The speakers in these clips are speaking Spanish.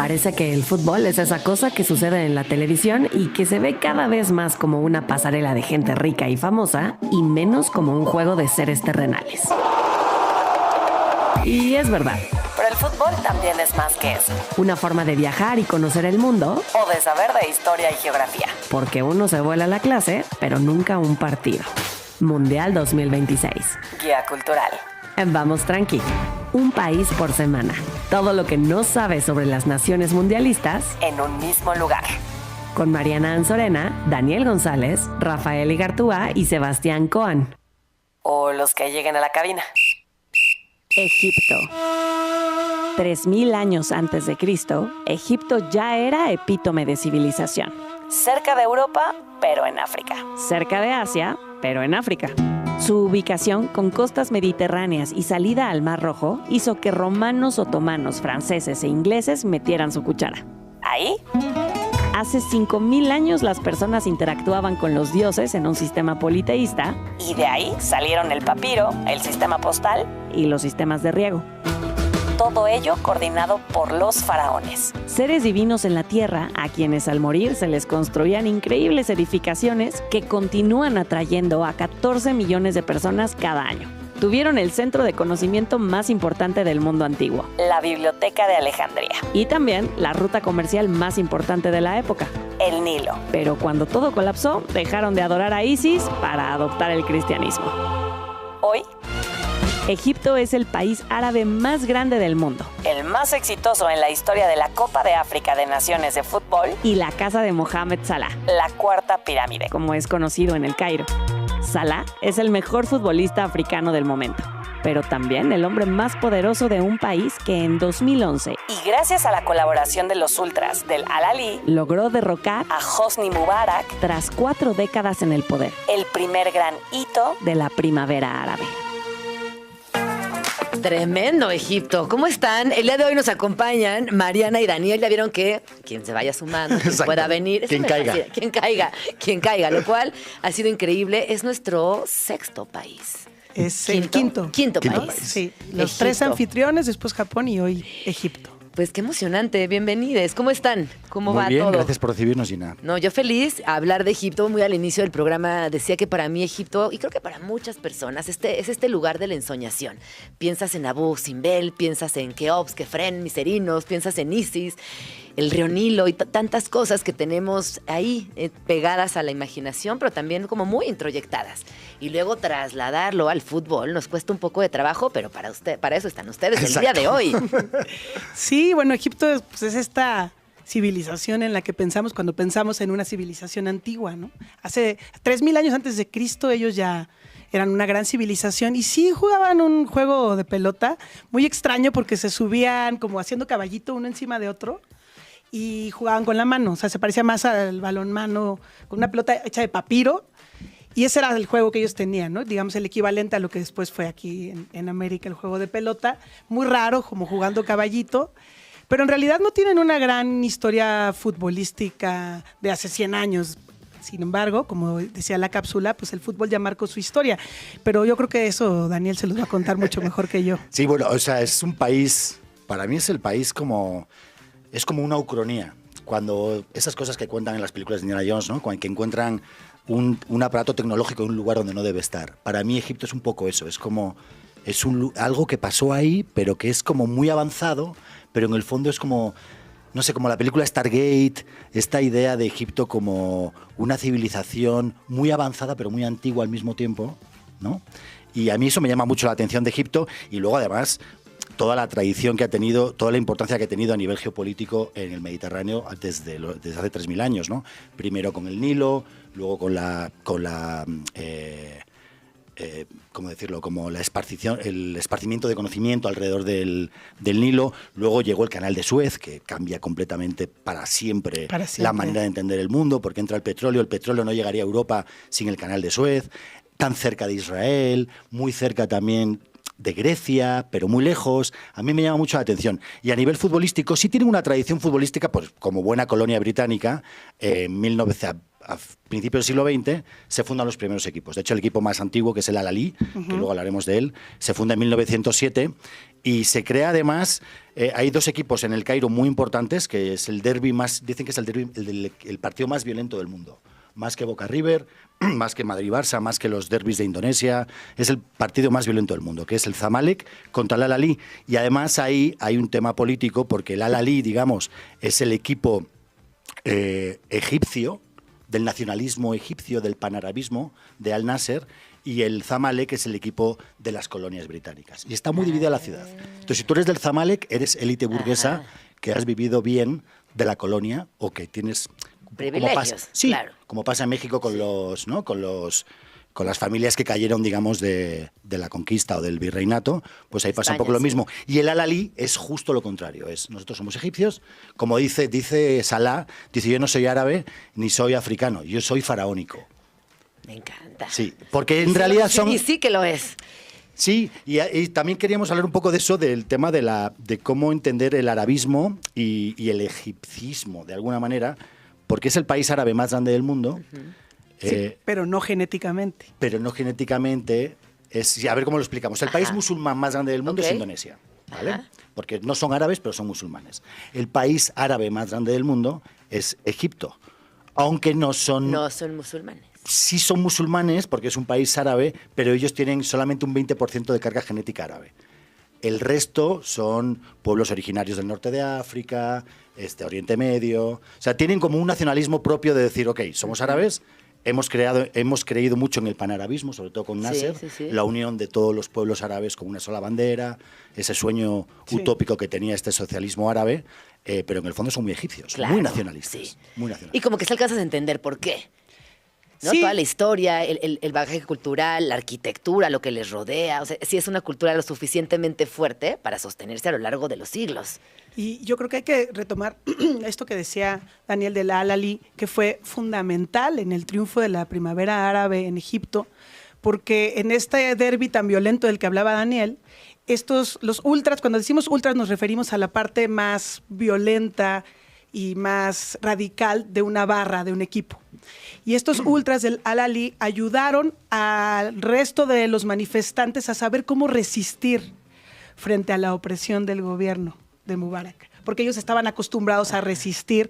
Parece que el fútbol es esa cosa que sucede en la televisión y que se ve cada vez más como una pasarela de gente rica y famosa y menos como un juego de seres terrenales. Y es verdad. Pero el fútbol también es más que eso. Una forma de viajar y conocer el mundo o de saber de historia y geografía. Porque uno se vuela la clase, pero nunca un partido. Mundial 2026. Guía cultural. Vamos tranqui. Un país por semana. Todo lo que no sabes sobre las naciones mundialistas en un mismo lugar. Con Mariana Anzorena, Daniel González, Rafael Igartúa y Sebastián Coan. O los que lleguen a la cabina. Egipto. 3000 años antes de Cristo, Egipto ya era epítome de civilización. Cerca de Europa, pero en África. Cerca de Asia, pero en África. Su ubicación con costas mediterráneas y salida al Mar Rojo hizo que romanos, otomanos, franceses e ingleses metieran su cuchara. ¿Ahí? Hace 5000 años las personas interactuaban con los dioses en un sistema politeísta y de ahí salieron el papiro, el sistema postal y los sistemas de riego. Todo ello coordinado por los faraones. Seres divinos en la tierra a quienes al morir se les construían increíbles edificaciones que continúan atrayendo a 14 millones de personas cada año. Tuvieron el centro de conocimiento más importante del mundo antiguo, la Biblioteca de Alejandría. Y también la ruta comercial más importante de la época, el Nilo. Pero cuando todo colapsó, dejaron de adorar a Isis para adoptar el cristianismo. Hoy, Egipto es el país árabe más grande del mundo, el más exitoso en la historia de la Copa de África de Naciones de Fútbol y la casa de Mohamed Salah, la cuarta pirámide, como es conocido en el Cairo. Salah es el mejor futbolista africano del momento, pero también el hombre más poderoso de un país que en 2011, y gracias a la colaboración de los ultras del Al-Ahly, logró derrocar a Hosni Mubarak tras 4 décadas en el poder, el primer gran hito de la primavera árabe. Tremendo, Egipto. ¿Cómo están? El día de hoy nos acompañan Mariana y Daniel. Ya vieron que quien se vaya sumando, quien pueda venir. Quien caiga. Quien caiga, lo cual ha sido increíble. Es nuestro sexto país. Es el quinto país. Sí, los 3 anfitriones, después Japón y hoy Egipto. Pues qué emocionante, bienvenidos. ¿Cómo están? ¿Cómo va Muy bien, todo? gracias por recibirnos, Gina. No, yo feliz a hablar de Egipto. Muy al inicio del programa decía que para mí Egipto, y creo que para muchas personas, es este lugar de la ensoñación. Piensas en Abu Simbel, piensas en Keops, Kefren, Miserinos, piensas en Isis, el río Nilo y tantas cosas que tenemos ahí pegadas a la imaginación, pero también como muy introyectadas. Y luego trasladarlo al fútbol nos cuesta un poco de trabajo, pero para eso están ustedes el día de hoy. Sí, bueno, Egipto pues, es esta civilización en la que pensamos cuando pensamos en una civilización antigua, ¿no? Hace 3000 años antes de Cristo ellos ya eran una gran civilización y sí jugaban un juego de pelota muy extraño porque se subían como haciendo caballito uno encima de otro y jugaban con la mano, o sea, se parecía más al balonmano con una pelota hecha de papiro. Y ese era el juego que ellos tenían, ¿no? Digamos, el equivalente a lo que después fue aquí en América, el juego de pelota. Muy raro, como jugando caballito. Pero en realidad no tienen una gran historia futbolística de hace 100 años. Sin embargo, como decía la cápsula, pues el fútbol ya marcó su historia. Pero yo creo que eso Daniel se los va a contar mucho mejor que yo. Sí, bueno, o sea, es un país, para mí es el país es como una ucronía. Cuando esas cosas que cuentan en las películas de Indiana Jones, ¿no? Que encuentran un aparato tecnológico en un lugar donde no debe estar. Para mí Egipto es un poco eso, algo que pasó ahí, pero que es como muy avanzado, pero en el fondo es como, no sé, como la película Stargate, esta idea de Egipto como una civilización muy avanzada, pero muy antigua al mismo tiempo, ¿no? Y a mí eso me llama mucho la atención de Egipto, y luego además toda la tradición que ha tenido, toda la importancia que ha tenido a nivel geopolítico en el Mediterráneo desde hace 3000 años, ¿no? Primero con el Nilo, luego ¿cómo decirlo? Como el esparcimiento de conocimiento alrededor del Nilo. Luego llegó el Canal de Suez, que cambia completamente para siempre la manera de entender el mundo, porque entra el petróleo no llegaría a Europa sin el Canal de Suez. Tan cerca de Israel, muy cerca también de Grecia, pero muy lejos. A mí me llama mucho la atención. Y a nivel futbolístico, sí tienen una tradición futbolística, pues como buena colonia británica, a principios del siglo XX, se fundan los primeros equipos. De hecho, el equipo más antiguo, que es el Al-Ahly, que luego hablaremos de él, se funda en 1907 y se crea además, hay 2 equipos en el Cairo muy importantes, que es el derbi más, dicen que es el derbi, el partido más violento del mundo. Más que Boca River, más que Madrid-Barça, más que los derbis de Indonesia, es el partido más violento del mundo, que es el Zamalek contra el Al-Ahly. Y además ahí hay un tema político, porque el Al-Ahly, digamos, es el equipo egipcio, del nacionalismo egipcio, del panarabismo, de Al-Nasser, y el Zamalek es el equipo de las colonias británicas. Y está muy dividida la ciudad. Entonces, si tú eres del Zamalek, eres élite burguesa que has vivido bien de la colonia o que tienes... privilegios, claro. Como pasa en México con los, ¿no? con las familias que cayeron, digamos, de la conquista o del virreinato, pues ahí pasa un poco lo mismo. Y el Al-Ahly es justo lo contrario. Nosotros somos egipcios, como dice Salah, dice, yo no soy árabe ni soy africano, yo soy faraónico. Me encanta. Sí, porque en realidad son... Y sí que lo es. Sí, y también queríamos hablar un poco de eso, del tema de cómo entender el arabismo y el egipcismo, de alguna manera, porque es el país árabe más grande del mundo. Sí, pero no genéticamente. Pero no genéticamente. A ver cómo lo explicamos. El país musulmán más grande del mundo es Indonesia, ¿vale? Porque no son árabes, pero son musulmanes. El país árabe más grande del mundo es Egipto, aunque no son... No son musulmanes. Sí son musulmanes, porque es un país árabe, pero ellos tienen solamente un 20% de carga genética árabe. El resto son pueblos originarios del norte de África, Oriente Medio. O sea, tienen como un nacionalismo propio de decir, ok, somos árabes, hemos creído mucho en el panarabismo, sobre todo con Nasser, la unión de todos los pueblos árabes con una sola bandera, ese sueño utópico que tenía este socialismo árabe, pero en el fondo son muy egipcios, muy nacionalistas. Muy nacionalistas. Y como que se alcanzas a entender por qué. ¿No? Sí. Toda la historia, el bagaje cultural, la arquitectura, lo que les rodea. O sea, sí es una cultura lo suficientemente fuerte para sostenerse a lo largo de los siglos. Y yo creo que hay que retomar esto que decía Daniel del Al-Ahly, que fue fundamental en el triunfo de la primavera árabe en Egipto, porque en este derbi tan violento del que hablaba Daniel, los ultras, cuando decimos ultras nos referimos a la parte más violenta y más radical de una barra, de un equipo. Y estos ultras del Al-Ahly ayudaron al resto de los manifestantes a saber cómo resistir frente a la opresión del gobierno de Mubarak, porque ellos estaban acostumbrados a resistir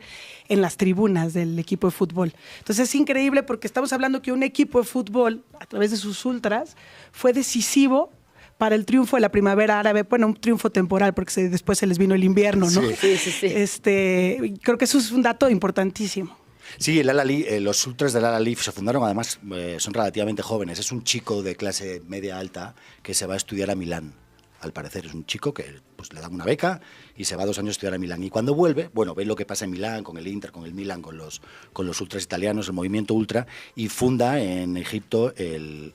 en las tribunas del equipo de fútbol. Entonces es increíble porque estamos hablando que un equipo de fútbol, a través de sus ultras, fue decisivo para el triunfo de la primavera árabe. Bueno, un triunfo temporal, porque después se les vino el invierno, ¿no? Sí. Creo que eso es un dato importantísimo. Sí, el Al-Ahly, los ultras del Al-Ahly se fundaron, además son relativamente jóvenes. Es un chico de clase media alta que se va a estudiar a Milán. Al parecer es un chico que pues, le dan una beca y se va 2 años a estudiar a Milán. Y cuando vuelve, bueno, ve lo que pasa en Milán, con el Inter, con el Milán, con los ultras italianos, el movimiento ultra, y funda en Egipto el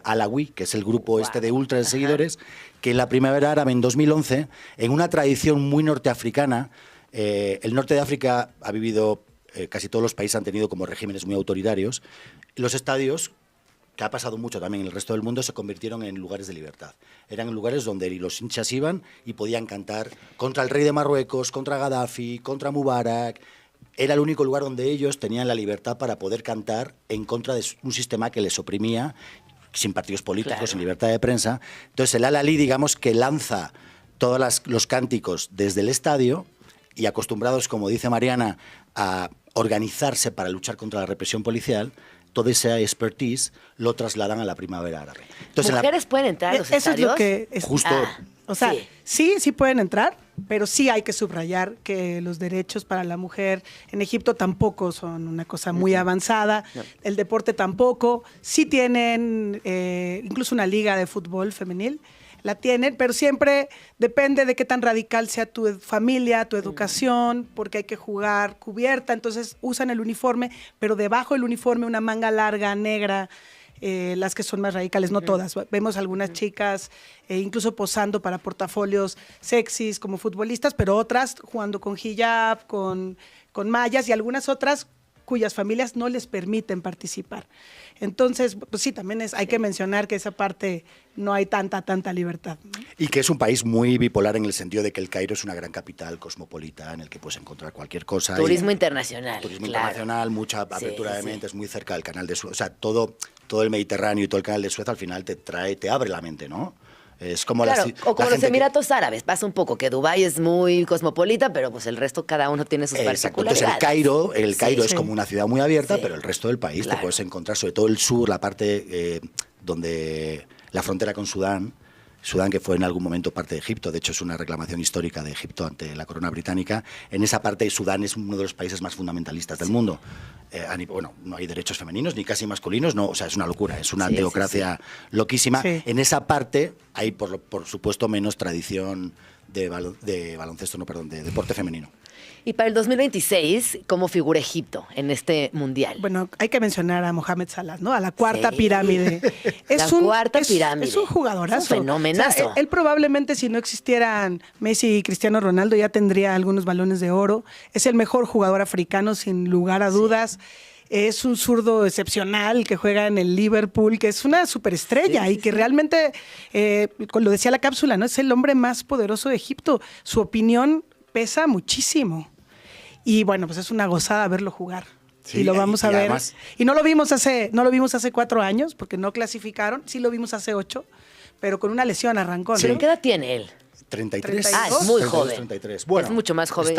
Alawi, que es el grupo de ultras de seguidores, que en la primavera árabe en 2011, en una tradición muy norteafricana, el norte de África ha vivido, casi todos los países han tenido como regímenes muy autoritarios, los estadios, que ha pasado mucho también en el resto del mundo, se convirtieron en lugares de libertad. Eran lugares donde los hinchas iban y podían cantar contra el rey de Marruecos, contra Gaddafi, contra Mubarak. Era el único lugar donde ellos tenían la libertad para poder cantar en contra de un sistema que les oprimía, sin partidos políticos, sin libertad de prensa. Entonces el Al-Ahly, digamos, que lanza todos los cánticos desde el estadio y acostumbrados, como dice Mariana, a organizarse para luchar contra la represión policial, toda esa expertise lo trasladan a la primavera árabe. Entonces, ¿mujeres pueden entrar a los eso estadios? Es lo que es, justo. O sea, sí pueden entrar, pero sí hay que subrayar que los derechos para la mujer en Egipto tampoco son una cosa muy avanzada. El deporte tampoco. Sí tienen incluso una liga de fútbol femenil. La tienen, pero siempre depende de qué tan radical sea tu familia, tu educación, porque hay que jugar cubierta. Entonces usan el uniforme, pero debajo del uniforme una manga larga, negra, las que son más radicales, no todas. Vemos algunas chicas incluso posando para portafolios sexys como futbolistas, pero otras jugando con hijab, con mallas, y algunas otras cuyas familias no les permiten participar. Entonces, pues sí, también hay que mencionar que esa parte no hay tanta libertad, ¿no? Y que es un país muy bipolar en el sentido de que el Cairo es una gran capital cosmopolita en el que puedes encontrar cualquier cosa. Turismo internacional. Turismo internacional, mucha apertura de mentes, muy cerca del canal de Suez. O sea, todo el Mediterráneo y todo el canal de Suez al final te abre la mente, ¿no? Es como o como los Emiratos Árabes. Pasa un poco que Dubái es muy cosmopolita, pero pues el resto cada uno tiene sus particularidades. Entonces el Cairo es como una ciudad muy abierta, pero el resto del país te puedes encontrar, sobre todo el sur, la parte donde la frontera con Sudán, que fue en algún momento parte de Egipto, de hecho es una reclamación histórica de Egipto ante la corona británica. En esa parte Sudán es uno de los países más fundamentalistas del mundo. No hay derechos femeninos ni casi masculinos, no, o sea, es una locura, es una teocracia loquísima. Sí. En esa parte hay, por supuesto, menos tradición de deporte femenino. Y para el 2026, ¿cómo figura Egipto en este mundial? Bueno, hay que mencionar a Mohamed Salah, ¿no? A la cuarta pirámide. Cuarta pirámide. Es un jugadorazo. Es un fenomenazo. O sea, él probablemente, si no existieran Messi y Cristiano Ronaldo, ya tendría algunos balones de oro. Es el mejor jugador africano, sin lugar a dudas. Es un zurdo excepcional que juega en el Liverpool, que es una superestrella y que realmente, lo decía la cápsula, ¿no? Es el hombre más poderoso de Egipto. Su opinión pesa muchísimo. Y bueno, pues es una gozada verlo jugar. Sí, y lo vamos a ver. Además, y no lo vimos hace 4 años, porque no clasificaron. Sí lo vimos hace 8, pero con una lesión arrancó, ¿no? ¿Pero qué edad tiene él? 33. Es muy joven. 33. Bueno, es mucho más joven.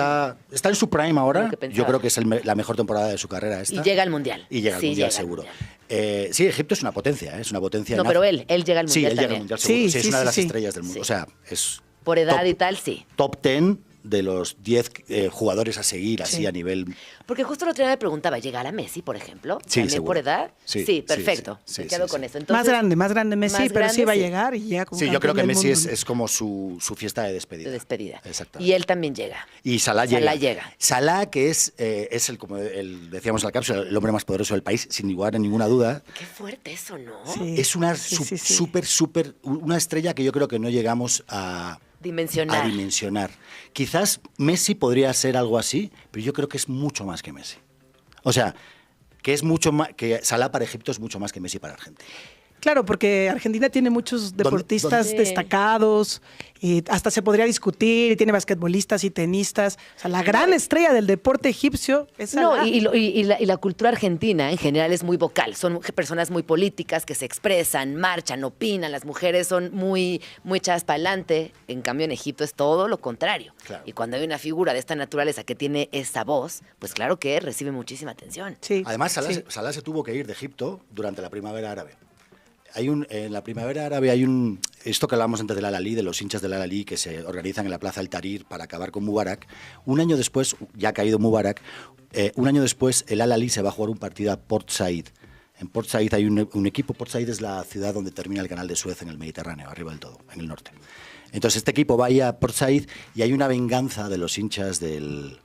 Está en su prime ahora. Yo creo que es la mejor temporada de su carrera esta. Y llega al Mundial. Y llega al Mundial, seguro. Sí, Egipto es una potencia, es una potencia. No, pero él llega al Mundial. Sí, él llega al Mundial, seguro. Sí, es una de las estrellas del mundo. O sea, es por edad y tal, sí. Top 10 de los 10 jugadores a seguir, así a nivel... Porque justo el otro día me preguntaba, ¿llegará Messi, por ejemplo? Sí, ¿También seguro. por edad? Sí, perfecto. Me quedo con eso. Entonces, más grande Messi, pero sí va a llegar y llega como yo creo que Messi es como su fiesta de despedida. Exacto. Y él también llega. Y Salah llega. Salah, que es como decíamos en la cápsula, el hombre más poderoso del país, sin lugar a ninguna duda. Qué fuerte eso, ¿no? Sí. Es una súper, una estrella que yo creo que no llegamos a dimensionar. Quizás Messi podría ser algo así, pero yo creo que es mucho más que Messi. O sea, que Salah para Egipto es mucho más que Messi para Argentina. Claro, porque Argentina tiene muchos deportistas destacados, y hasta se podría discutir, y tiene basquetbolistas y tenistas. O sea, la gran estrella del deporte egipcio es Salah. No, y la cultura argentina en general es muy vocal. Son personas muy políticas que se expresan, marchan, opinan. Las mujeres son muy echadas para adelante. En cambio, en Egipto es todo lo contrario. Claro. Y cuando hay una figura de esta naturaleza que tiene esa voz, pues claro que recibe muchísima atención. Sí. Además, Salah se tuvo que ir de Egipto durante la primavera árabe. En la primavera árabe hay esto que hablábamos antes del Al-Ahly, de los hinchas del Al-Ahly que se organizan en la Plaza del Tahrir para acabar con Mubarak. Un año después, ya ha caído Mubarak, un año después el Al-Ahly se va a jugar un partido a Port Said. En Port Said hay un equipo. Port Said es la ciudad donde termina el canal de Suez en el Mediterráneo, arriba del todo, en el norte. Entonces este equipo va a ir a Port Said y hay una venganza de los hinchas del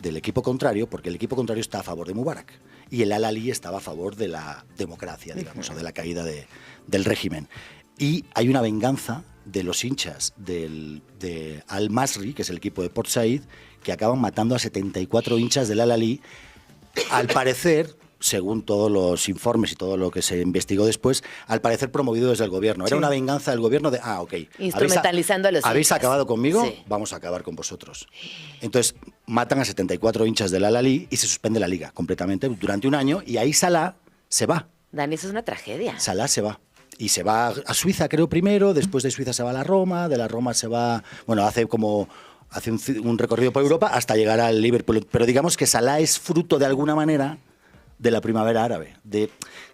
equipo contrario, porque el equipo contrario está a favor de Mubarak y el Al-Ahly estaba a favor de la democracia, digamos, o de la caída del régimen. Y hay una venganza de los hinchas de Al-Masri, que es el equipo de Port Said, que acaban matando a 74 hinchas del Al-Ahly, al parecer, según todos los informes y todo lo que se investigó después, al parecer promovido desde el gobierno. Era una venganza del gobierno de, ok. Instrumentalizando a los hinchas. ¿Habéis acabado conmigo? Sí. Vamos a acabar con vosotros. Entonces, matan a 74 hinchas del Al-Ahly y se suspende la liga completamente durante un año y ahí Salah se va. Dani, eso es una tragedia. Salah se va. Y se va a Suiza, creo, primero. Después de Suiza se va a la Roma. De la Roma se va... Bueno, hace un recorrido por Europa hasta llegar al Liverpool. Pero digamos que Salah es fruto, de alguna manera, de la primavera árabe.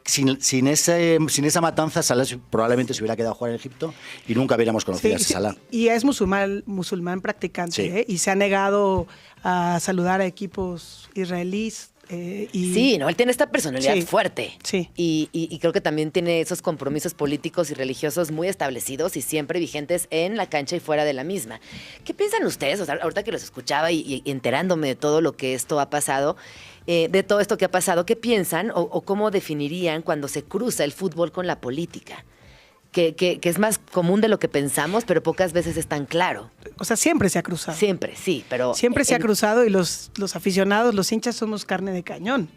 Sin esa matanza, Salah probablemente se hubiera quedado a jugar en Egipto y nunca hubiéramos conocido a Salah. Y es musulmán practicante, y se ha negado a saludar a equipos israelíes. Sí, él tiene esta personalidad fuerte. Sí. Y creo que también tiene esos compromisos políticos y religiosos muy establecidos y siempre vigentes en la cancha y fuera de la misma. ¿Qué piensan ustedes? O sea, ahorita que los escuchaba y enterándome de todo lo que esto ha pasado, de todo esto que ha pasado, ¿qué piensan o cómo definirían cuando se cruza el fútbol con la política? Que es más común de lo que pensamos, pero pocas veces es tan claro. O sea, siempre se ha cruzado. Siempre, sí, pero... Siempre se ha cruzado y los aficionados, los hinchas, somos carne de cañón.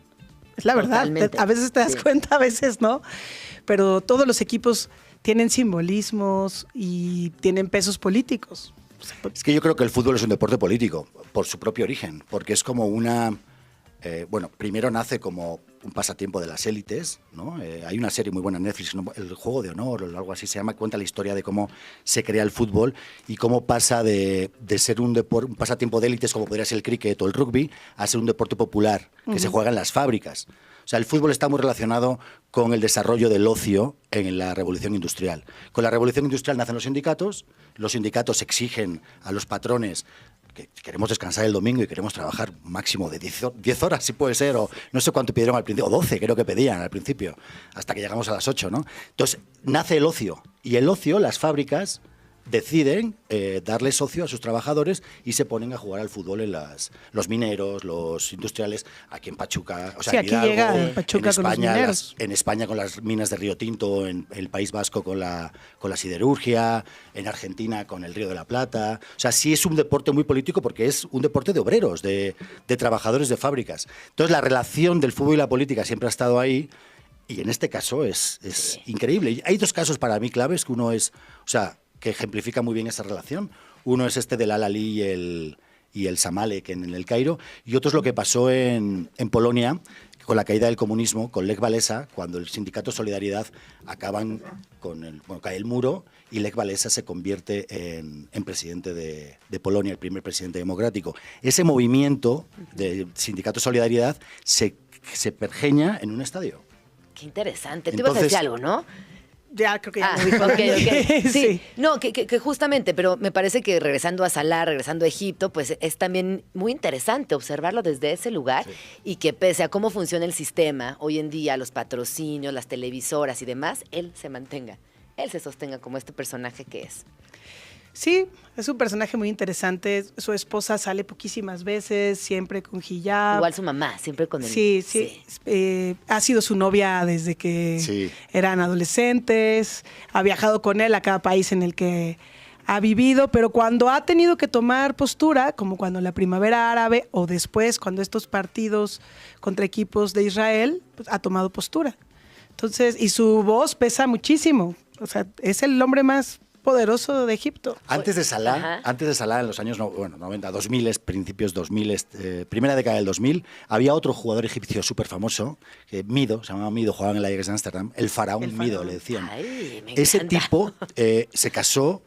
Es la verdad. A veces te das cuenta, a veces no. Pero todos los equipos tienen simbolismos y tienen pesos políticos. Es que yo creo que el fútbol es un deporte político, por su propio origen, porque es como una... primero nace como un pasatiempo de las élites, ¿no? Hay una serie muy buena en Netflix, ¿no? El Juego de Honor o algo así se llama, cuenta la historia de cómo se crea el fútbol y cómo pasa de ser un pasatiempo de élites, como podría ser el cricket o el rugby, a ser un deporte popular que se juega en las fábricas. O sea, el fútbol está muy relacionado con el desarrollo del ocio en la Revolución Industrial. Con la Revolución Industrial nacen los sindicatos exigen a los patrones que queremos descansar el domingo y queremos trabajar un máximo de 10 horas, si puede ser, o no sé cuánto pidieron al principio, o 12 creo que pedían al principio, hasta que llegamos a las 8, ¿no? Entonces, nace el ocio, y el ocio, las fábricas deciden darle socio a sus trabajadores y se ponen a jugar al fútbol en los mineros, los industriales, aquí en Pachuca, o sea, sí, aquí llega Pachuca con los mineros. En España con las minas de Río Tinto, en el País Vasco con la siderurgia, en Argentina con el Río de la Plata. O sea, sí es un deporte muy político porque es un deporte de obreros, de trabajadores de fábricas. Entonces, la relación del fútbol y la política siempre ha estado ahí. Y en este caso es increíble. Hay dos casos para mí claves, que uno es, que ejemplifica muy bien esa relación. Uno es este del Al-Ahly y el Zamalek en el Cairo, y otro es lo que pasó en Polonia con la caída del comunismo, con Lech Walesa, cuando el sindicato Solidaridad acaban cae el muro y Lech Walesa se convierte en presidente de Polonia, el primer presidente democrático. Ese movimiento del sindicato Solidaridad se pergeña en un estadio. Qué interesante. Tú ibas a decir algo, ¿no? Ya, creo que ya lo dijo. Okay. Sí. No, que justamente, pero me parece que regresando a Salah, regresando a Egipto, pues es también muy interesante observarlo desde ese lugar y que pese a cómo funciona el sistema hoy en día, los patrocinios, las televisoras y demás, él se mantenga, él se sostenga como este personaje que es. Sí, es un personaje muy interesante. Su esposa sale poquísimas veces, siempre con hijab. Igual su mamá, siempre con él. Sí. Ha sido su novia desde que eran adolescentes. Ha viajado con él a cada país en el que ha vivido, pero cuando ha tenido que tomar postura, como cuando la primavera árabe o después cuando estos partidos contra equipos de Israel, pues, ha tomado postura. Entonces, y su voz pesa muchísimo. O sea, es el hombre más poderoso de Egipto. Antes de Salah, en los años 90, 2000, principios 2000, primera década del 2000, había otro jugador egipcio súper famoso, Mido, se llamaba Mido, jugaba en el Ajax de Ámsterdam, el faraón Mido, le decían. Ay, me Ese encanta. tipo se casó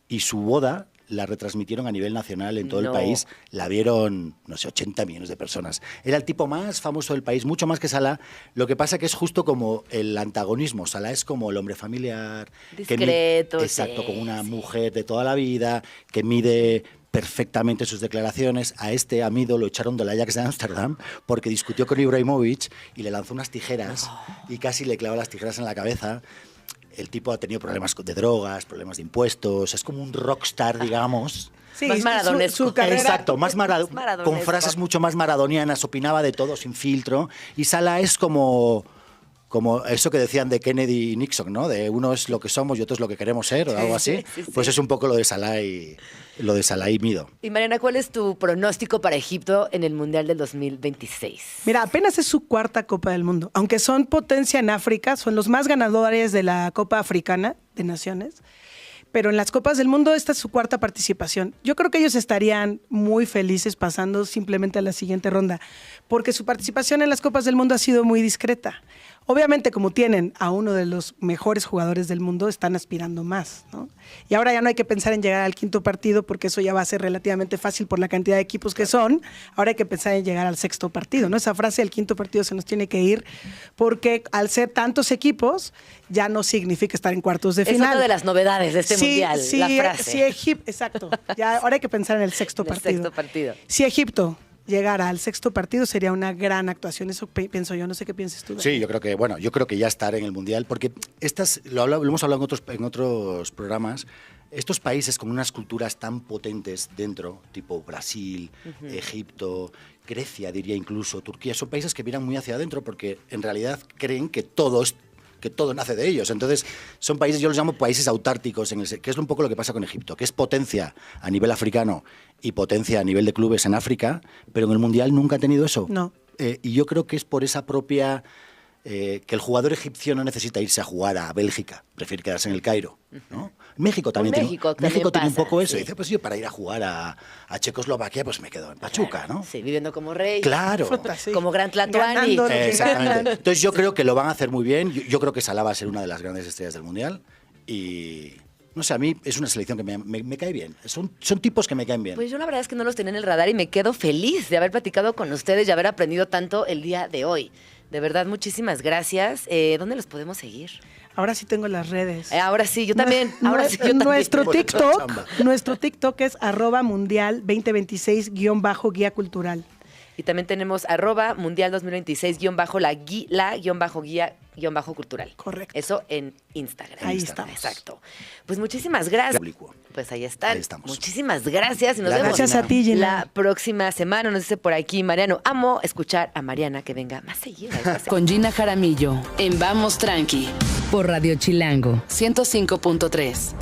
y su boda la retransmitieron a nivel nacional en todo el país. La vieron, 80 millones de personas. Era el tipo más famoso del país, mucho más que Salah. Lo que pasa que es justo como el antagonismo. Salah es como el hombre familiar. Discreto. Exacto, como una mujer de toda la vida, que mide perfectamente sus declaraciones. A Mido lo echaron del Ajax de Ámsterdam porque discutió con Ibrahimovic y le lanzó unas tijeras y casi le clavó las tijeras en la cabeza. El tipo ha tenido problemas de drogas, problemas de impuestos, es como un rockstar, digamos. Sí, más maradonesco. Su carrera. Exacto, más maradonesco. Con frases mucho más maradonianas, opinaba de todo sin filtro. Y Salah es como eso que decían de Kennedy y Nixon, ¿no? De uno es lo que somos y otro es lo que queremos ser, o algo así. Sí. Pues es un poco lo de Salah y Mido. Y Mariana, ¿cuál es tu pronóstico para Egipto en el Mundial del 2026? Mira, apenas es su cuarta Copa del Mundo. Aunque son potencia en África, son los más ganadores de la Copa Africana de Naciones. Pero en las Copas del Mundo esta es su cuarta participación. Yo creo que ellos estarían muy felices pasando simplemente a la siguiente ronda, porque su participación en las Copas del Mundo ha sido muy discreta. Obviamente, como tienen a uno de los mejores jugadores del mundo, están aspirando más, ¿no? Y ahora ya no hay que pensar en llegar al quinto partido, porque eso ya va a ser relativamente fácil por la cantidad de equipos que son. Ahora hay que pensar en llegar al sexto partido, ¿no? Esa frase del quinto partido se nos tiene que ir, porque al ser tantos equipos, ya no significa estar en cuartos de final. Es una de las novedades de este mundial, la frase. Sí, Egipto, exacto. Ya, ahora hay que pensar en el sexto partido. Si Egipto llegara al sexto partido sería una gran actuación, eso pienso yo, no sé qué piensas tú. Sí, yo creo que ya estar en el Mundial, porque lo hemos hablado en otros programas, estos países con unas culturas tan potentes dentro, tipo Brasil, Egipto, Grecia, diría incluso, Turquía, son países que miran muy hacia adentro porque en realidad creen que todo nace de ellos. Entonces, son países, yo los llamo países autárticos, que es un poco lo que pasa con Egipto, que es potencia a nivel africano y potencia a nivel de clubes en África, pero en el Mundial nunca ha tenido eso. No. Y yo creo que es por esa propia... que el jugador egipcio no necesita irse a jugar a Bélgica, prefiere quedarse en el Cairo, ¿no? México también tiene un poco eso. Sí. Dice, pues yo para ir a jugar a Checoslovaquia, pues me quedo en Pachuca, ¿no? Sí, viviendo como rey. Claro. Como Gran Tlatoani. Exactamente. Entonces yo creo que lo van a hacer muy bien. Yo creo que Salah va a ser una de las grandes estrellas del Mundial. Y... no sé, a mí es una selección que me cae bien. Son tipos que me caen bien. Pues yo la verdad es que no los tenía en el radar y me quedo feliz de haber platicado con ustedes y haber aprendido tanto el día de hoy. De verdad, muchísimas gracias. ¿Dónde los podemos seguir? Ahora sí tengo las redes. Ahora sí, yo también. Nuestro TikTok es @mundial2026-guía cultural. Y también tenemos @mundial 2026-la-guía-cultural. Correcto. Eso en Instagram. Ahí estamos. Exacto. Pues muchísimas gracias. Pues ahí están. Ahí estamos. Muchísimas gracias. Y nos vemos gracias a ti, Gina. la próxima semana. Nos dice por aquí Mariano. Amo escuchar a Mariana que venga más seguida. Con Gina Jaramillo en Vamos Tranqui por Radio Chilango 105.3.